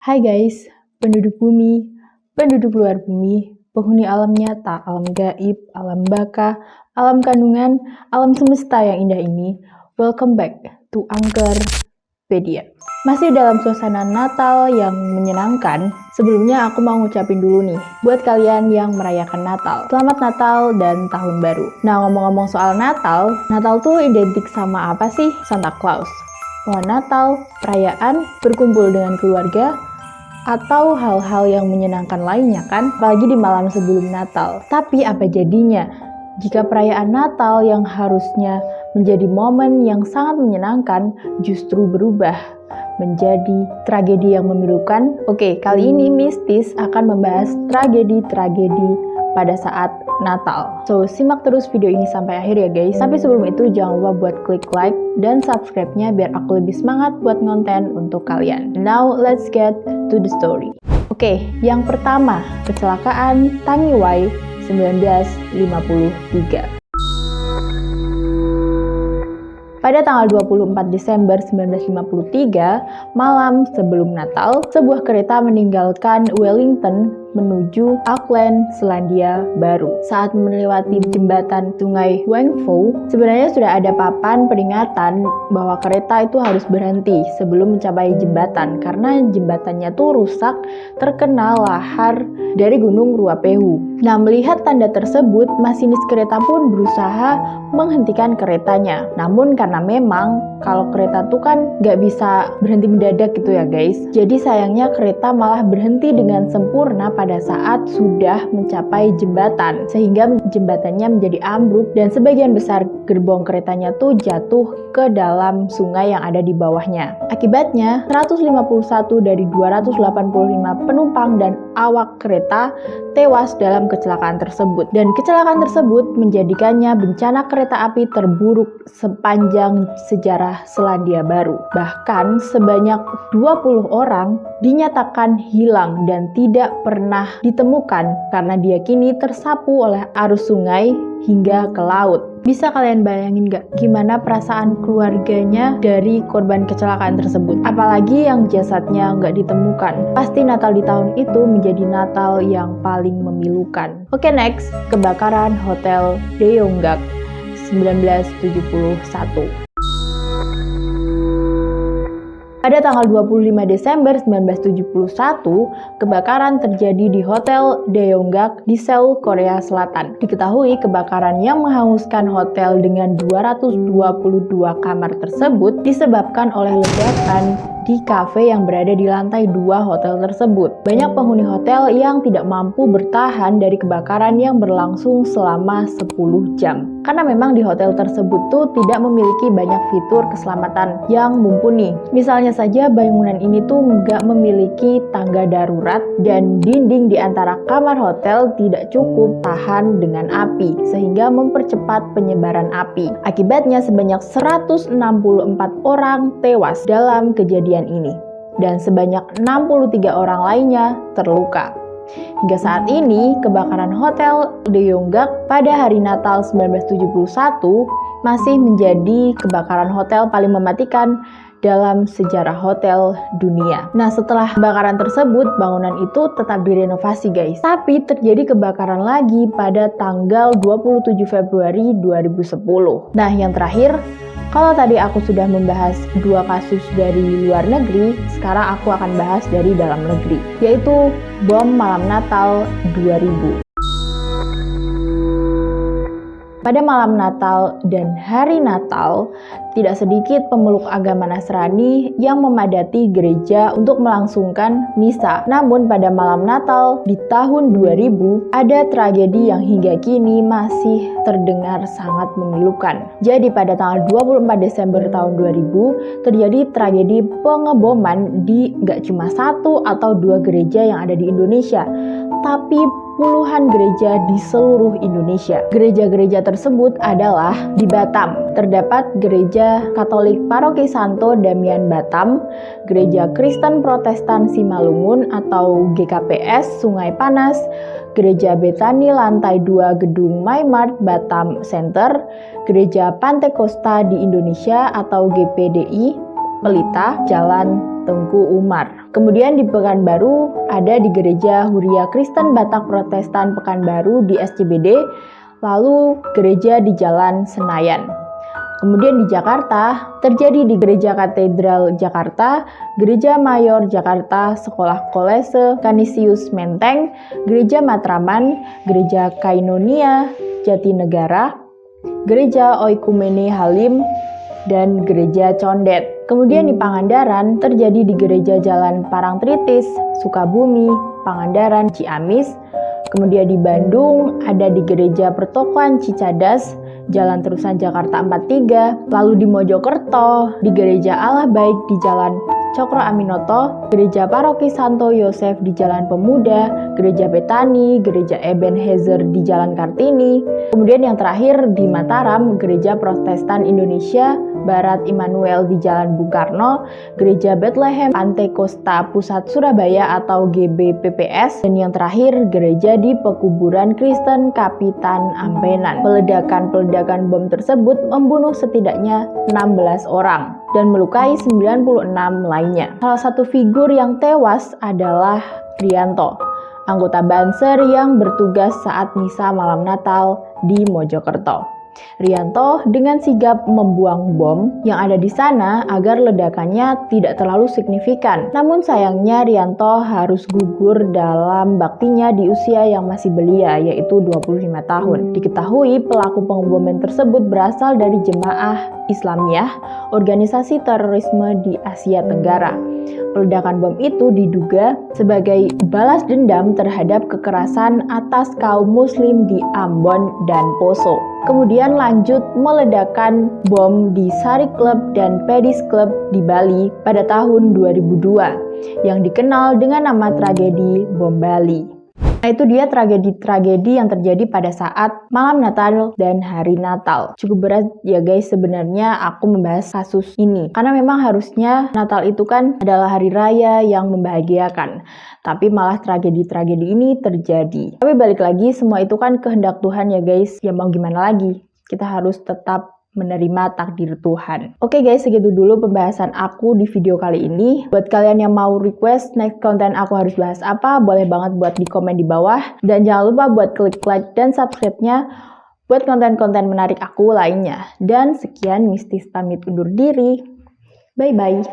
Hai guys, penduduk bumi, penduduk luar bumi, penghuni alam nyata, alam gaib, alam baka, alam kandungan, alam semesta yang indah ini. Welcome back to Anchorpedia. Masih dalam suasana Natal yang menyenangkan, sebelumnya aku mau ngucapin dulu nih, buat kalian yang merayakan Natal. Selamat Natal dan Tahun Baru. Nah, ngomong-ngomong soal Natal tuh identik sama apa sih? Santa Claus. Pohon Natal, perayaan, berkumpul dengan keluarga, atau hal-hal yang menyenangkan lainnya kan, apalagi di malam sebelum Natal. Tapi apa jadinya jika perayaan Natal yang harusnya menjadi momen yang sangat menyenangkan justru berubah menjadi tragedi yang memilukan? Oke, kali ini Mistis akan membahas tragedi-tragedi pada saat Natal. So, simak terus video ini sampai akhir ya guys. Tapi sebelum itu jangan lupa buat klik like dan subscribe-nya biar aku lebih semangat buat konten untuk kalian. Now, let's get to the story. Oke, yang pertama, kecelakaan Tangiwai 1953. Pada tanggal 24 Desember 1953, malam sebelum Natal, sebuah kereta meninggalkan Wellington menuju Auckland, Selandia Baru. Saat melewati jembatan Sungai Wangfou, sebenarnya sudah ada papan peringatan bahwa kereta itu harus berhenti sebelum mencapai jembatan karena jembatannya tuh rusak terkena lahar dari Gunung Ruapehu. Nah, melihat tanda tersebut, masinis kereta pun berusaha menghentikan keretanya. Namun karena memang kalau kereta tuh kan nggak bisa berhenti mendadak gitu ya guys. Jadi sayangnya kereta malah berhenti dengan sempurna pada saat sudah mencapai jembatan, sehingga jembatannya menjadi ambruk dan sebagian besar gerbong keretanya tuh jatuh ke dalam sungai yang ada di bawahnya. Akibatnya 151 dari 285 penumpang dan awak kereta tewas dalam kecelakaan tersebut. Dan kecelakaan tersebut menjadikannya bencana kereta api terburuk sepanjang sejarah Selandia Baru. Bahkan sebanyak 20 orang dinyatakan hilang dan tidak pernah ditemukan karena diyakini tersapu oleh arus sungai hingga ke laut. Bisa kalian bayangin gak gimana perasaan keluarganya dari korban kecelakaan tersebut? Apalagi yang jasadnya nggak ditemukan. Pasti Natal di tahun itu menjadi Natal yang paling memilukan. Oke, next, kebakaran Hotel Deonggak 1971. Pada tanggal 25 Desember 1971, kebakaran terjadi di Hotel Deonggak di Seoul, Korea Selatan. Diketahui kebakaran yang menghanguskan hotel dengan 222 kamar tersebut disebabkan oleh ledakan di kafe yang berada di lantai 2 hotel tersebut. Banyak penghuni hotel yang tidak mampu bertahan dari kebakaran yang berlangsung selama 10 jam. Karena memang di hotel tersebut tuh tidak memiliki banyak fitur keselamatan yang mumpuni. Misalnya saja bangunan ini tuh nggak memiliki tangga darurat dan dinding di antara kamar hotel tidak cukup tahan dengan api sehingga mempercepat penyebaran api. Akibatnya sebanyak 164 orang tewas dalam kejadian ini dan sebanyak 63 orang lainnya terluka. Hingga saat ini, kebakaran Hotel Deonggak pada hari Natal 1971 masih menjadi kebakaran hotel paling mematikan dalam sejarah hotel dunia. Nah, setelah kebakaran tersebut, bangunan itu tetap direnovasi guys. Tapi terjadi kebakaran lagi pada tanggal 27 Februari 2010. Nah, yang terakhir, kalau tadi aku sudah membahas 2 kasus dari luar negeri, sekarang aku akan bahas dari dalam negeri, yaitu bom malam Natal 2000. Pada malam Natal dan hari Natal, tidak sedikit pemeluk agama Nasrani yang memadati gereja untuk melangsungkan misa. Namun pada malam Natal di tahun 2000, ada tragedi yang hingga kini masih terdengar sangat memilukan. Jadi pada tanggal 24 Desember tahun 2000, terjadi tragedi pengeboman di gak cuma 1 atau 2 gereja yang ada di Indonesia, tapi puluhan gereja di seluruh Indonesia. Gereja-gereja tersebut adalah di Batam. Terdapat Gereja Katolik Paroki Santo Damian Batam, Gereja Kristen Protestan Simalungun atau GKPS Sungai Panas, Gereja Betani Lantai 2 Gedung MyMart Batam Center, Gereja Pantekosta di Indonesia atau GPDI, Pelita, Jalan Tengku Umar. Kemudian di Pekanbaru ada di Gereja Huria Kristen Batak Protestan Pekanbaru di SCBD, lalu gereja di Jalan Senayan. Kemudian di Jakarta, terjadi di Gereja Katedral Jakarta, Gereja Mayor Jakarta, Sekolah Kolese Canisius Menteng, Gereja Matraman, Gereja Kainonia Jatinegara, Gereja Oikumene Halim, dan Gereja Condet. Kemudian di Pangandaran, terjadi di Gereja Jalan Parangtritis, Sukabumi, Pangandaran, Ciamis. Kemudian di Bandung, ada di Gereja Pertokoan Cicadas, Jalan Terusan Jakarta 43, lalu di Mojokerto, di Gereja Allah Baik di Jalan Cokro Aminoto, Gereja Paroki Santo Yosef di Jalan Pemuda, Gereja Betani, Gereja Ebenezer di Jalan Kartini. Kemudian yang terakhir di Mataram, Gereja Protestan Indonesia Barat Immanuel di Jalan Bung Karno, Gereja Bethlehem Antekosta Pusat Surabaya atau GBPPS, dan yang terakhir gereja di Pekuburan Kristen Kapitan Ampenan. Peledakan bom tersebut membunuh setidaknya 16 orang dan melukai 96 lainnya. Salah satu figur yang tewas adalah Rianto, anggota Banser yang bertugas saat misa malam Natal di Mojokerto. Rianto dengan sigap membuang bom yang ada di sana agar ledakannya tidak terlalu signifikan. Namun sayangnya Rianto harus gugur dalam baktinya di usia yang masih belia, yaitu 25 tahun. Diketahui pelaku pengeboman tersebut berasal dari Jemaah Islamiyah, organisasi terorisme di Asia Tenggara. Peledakan bom itu diduga sebagai balas dendam terhadap kekerasan atas kaum muslim di Ambon dan Poso. Kemudian lanjut meledakkan bom di Sari Club dan Pedis Club di Bali pada tahun 2002 yang dikenal dengan nama tragedi Bom Bali. Nah, itu dia tragedi-tragedi yang terjadi pada saat malam Natal dan hari Natal. Cukup berat ya guys sebenarnya aku membahas kasus ini. Karena memang harusnya Natal itu kan adalah hari raya yang membahagiakan. Tapi malah tragedi-tragedi ini terjadi. Tapi balik lagi, semua itu kan kehendak Tuhan ya guys. Ya mau gimana lagi? Kita harus tetap menerima takdir Tuhan. Oke guys, segitu dulu pembahasan aku di video kali ini. Buat kalian yang mau request next konten aku harus bahas apa, boleh banget buat di komen di bawah. Dan jangan lupa buat klik like dan subscribe-nya buat konten-konten menarik aku lainnya. Dan sekian, Mistis pamit undur diri. Bye-bye.